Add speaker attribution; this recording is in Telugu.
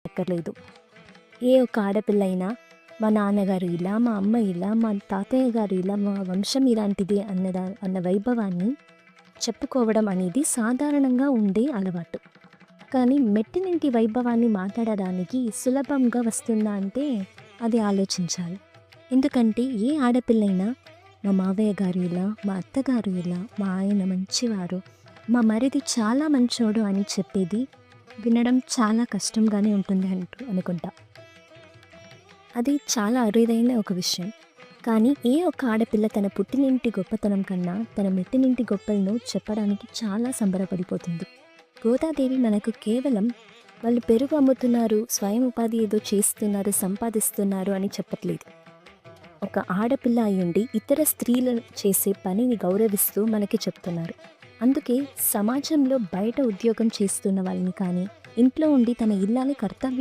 Speaker 1: అక్కర్లేదు. ఏ ఒక్క ఆడపిల్ల అయినా మా నాన్నగారు ఇలా, మా అమ్మ ఇలా, మా తాతయ్య గారు ఇలా, మా వంశం ఇలాంటిది అన్న వైభవాన్ని చెప్పుకోవడం అనేది సాధారణంగా ఉండే అలవాటు. కానీ మెట్టినింటి వైభవాన్ని మాట్లాడడానికి సులభంగా వస్తుందా అంటే అది ఆలోచించాలి. ఎందుకంటే ఏ ఆడపిల్లైనా మా మావయ్య గారు ఇలా, మా అత్తగారు ఇలా, మా ఆయన మంచివారు, మా మరిది చాలా మంచోడు అని చెప్పేది వినడం చాలా కష్టంగానే ఉంటుంది అనుకుంటా. అది చాలా అరుదైన ఒక విషయం. కానీ ఏ ఒక్క ఆడపిల్ల తన పుట్టినింటి గొప్పతనం కన్నా తన మెట్టినింటి గొప్పలను చెప్పడానికి చాలా సంబరపడిపోతుంది. గోదాదేవి మనకు కేవలం వాళ్ళు పెరుగు అమ్ముతున్నారు, స్వయం ఉపాధి ఏదో చేస్తున్నారు, సంపాదిస్తున్నారు అని చెప్పట్లేదు. ఒక ఆడపిల్ల అయ్యుండి ఇతర స్త్రీలు చేసే పనిని గౌరవిస్తూ మనకి చెప్తున్నారు. అందుకే సమాజంలో బయట ఉద్యోగం చేస్తున్న వాళ్ళని కానీ, ఇంట్లో ఉండి తన ఇల్లాలి కర్తవ్యం